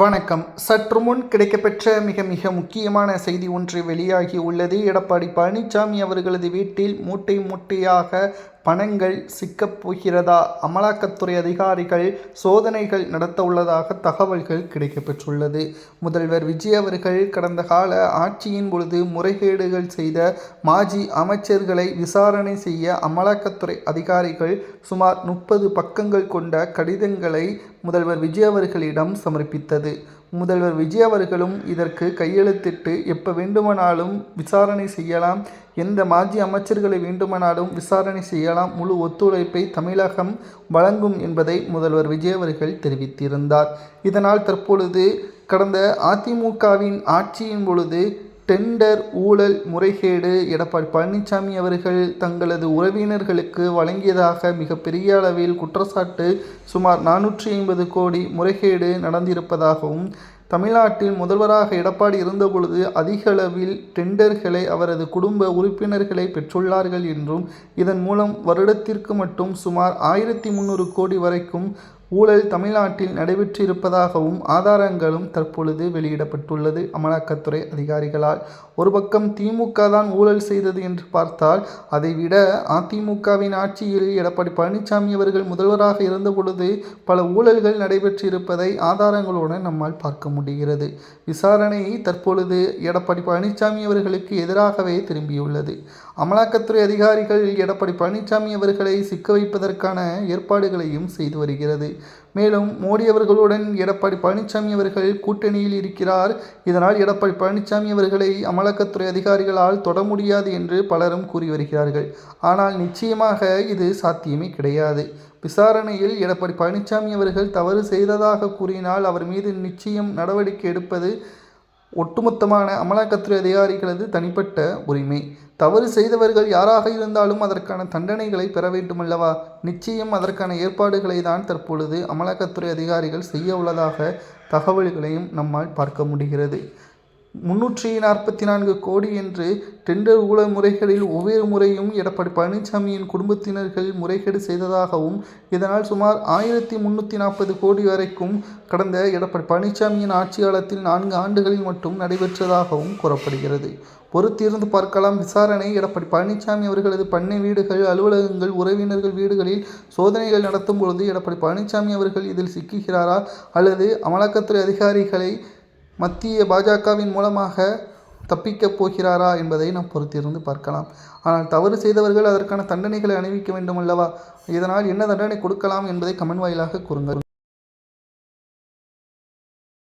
வணக்கம். சற்று முன் கிடைக்கப்பெற்ற மிக மிக முக்கியமான செய்தி ஒன்று வெளியாகி உள்ளது. எடப்பாடி பழனிசாமி அவர்களது வீட்டில் மூட்டை மூட்டையாக பணங்கள் சிக்கப் போகிறதா? அமலாக்கத்துறை அதிகாரிகள் சோதனைகள் நடத்த உள்ளதாக தகவல்கள் கிடைக்கப்பெற்றுள்ளது. முதல்வர் விஜய் அவர்கள் கடந்த கால ஆட்சியின் பொழுது முறைகேடுகள் செய்த மாஜி அமைச்சர்களை விசாரணை செய்ய அமலாக்கத்துறை அதிகாரிகள் சுமார் 30 பக்கங்கள் கொண்ட கடிதங்களை முதல்வர் விஜய் அவர்களிடம் சமர்ப்பித்தது. முதல்வர் விஜய் அவர்களும் இதற்கு கையெழுத்திட்டு எப்போ வேண்டுமானாலும் விசாரணை செய்யலாம், எந்த மாஜி அமைச்சர்களை வேண்டுமானாலும் விசாரணை செய்யலாம், முழு ஒத்துழைப்பை தமிழகம் வழங்கும் என்பதை முதல்வர் விஜய் அவர்கள் தெரிவித்திருந்தார். இதனால் தற்பொழுது கடந்த அதிமுகவின் ஆட்சியின் பொழுது டெண்டர் ஊழல் முறைகேடு எடப்பாடி பழனிசாமி அவர்கள் தங்களது உறவினர்களுக்கு வழங்கியதாக மிகப்பெரிய அளவில் குற்றச்சாட்டு, சுமார் 450 கோடி முறைகேடு நடந்திருப்பதாகவும், தமிழ்நாட்டில் முதல்வராக எடப்பாடி இருந்தபொழுது அதிக அளவில் டெண்டர்களை அவரது குடும்ப உறுப்பினர்களை பெற்றுள்ளார்கள் என்றும், இதன் மூலம் வருடத்திற்கு மட்டும் சுமார் 1300 கோடி வரைக்கும் ஊழல் தமிழ்நாட்டில் நடைபெற்றிருப்பதாகவும் ஆதாரங்களும் தற்பொழுது வெளியிடப்பட்டுள்ளது அமலாக்கத்துறை அதிகாரிகளால். ஒரு பக்கம் திமுக தான் ஊழல் செய்தது என்று பார்த்தால், அதைவிட அதிமுகவின் ஆட்சியில் எடப்பாடி பழனிசாமி அவர்கள் முதல்வராக இருந்தபொழுது பல ஊழல்கள் நடைபெற்றிருப்பதை ஆதாரங்களுடன் நம்மால் பார்க்க முடிகிறது. விசாரணை தற்பொழுது எடப்பாடி பழனிசாமி அவர்களுக்கு எதிராகவே திரும்பியுள்ளது. அமலாக்கத்துறை அதிகாரிகள் எடப்பாடி பழனிசாமி அவர்களை சிக்க வைப்பதற்கான ஏற்பாடுகளையும் செய்து வருகிறது. மேலும் மோடி அவர்களுடன் எடப்பாடி பழனிசாமி அவர்கள் கூட்டணியில் இருக்கிறார். இதனால் எடப்பாடி பழனிசாமி அவர்களை அமலாக்கத்துறை அதிகாரிகளால் தொட முடியாது என்று பலரும் கூறி வருகிறார்கள். ஆனால் நிச்சயமாக இது சாத்தியமே கிடையாது. விசாரணையில் எடப்பாடி பழனிசாமி அவர்கள் தவறு செய்ததாக கூறினால் அவர் மீது நிச்சயம் நடவடிக்கை எடுப்பது ஒட்டுமொத்தமான அமலாக்கத்துறை அதிகாரிகளது தனிப்பட்ட உரிமை. தவறு செய்தவர்கள் யாராக இருந்தாலும் அதற்கான தண்டனைகளை பெற வேண்டுமல்லவா? நிச்சயம் அதற்கான ஏற்பாடுகளை தான் தற்பொழுது அமலாக்கத்துறை அதிகாரிகள் செய்ய உள்ளதாக தகவல்களையும் நம்மால் பார்க்க முடிகிறது. 344 கோடி என்று டெண்டர் ஊழல் முறைகளில் ஒவ்வொரு முறையும் எடப்பாடி பழனிசாமியின் குடும்பத்தினர்கள் முறைகேடு செய்ததாகவும், இதனால் சுமார் 1340 கோடி வரைக்கும் கடந்த எடப்பாடி பழனிசாமியின் ஆட்சி காலத்தில் 4 ஆண்டுகளில் மட்டும் நடைபெற்றதாகவும் கூறப்படுகிறது. பொறுத்திருந்து பார்க்கலாம். விசாரணை எடப்பாடி பழனிசாமி அவர்களது பண்ணை வீடுகள், அலுவலகங்கள், உறவினர்கள் வீடுகளில் சோதனைகள் நடத்தும் பொழுது எடப்பாடி பழனிசாமி அவர்கள் இதில் சிக்குகிறாரா, அல்லது அமலாக்கத்துறை அதிகாரிகளை மத்திய பாஜகவின் மூலமாக தப்பிக்கப் போகிறாரா என்பதை நாம் பொறுத்திருந்து பார்க்கலாம். ஆனால் தவறு செய்தவர்கள் அதற்கான தண்டனைகளை அணிவிக்க வேண்டும் அல்லவா? இதனால் என்ன தண்டனை கொடுக்கலாம் என்பதை கமெண்ட் வாயிலாக கூறுங்கள்.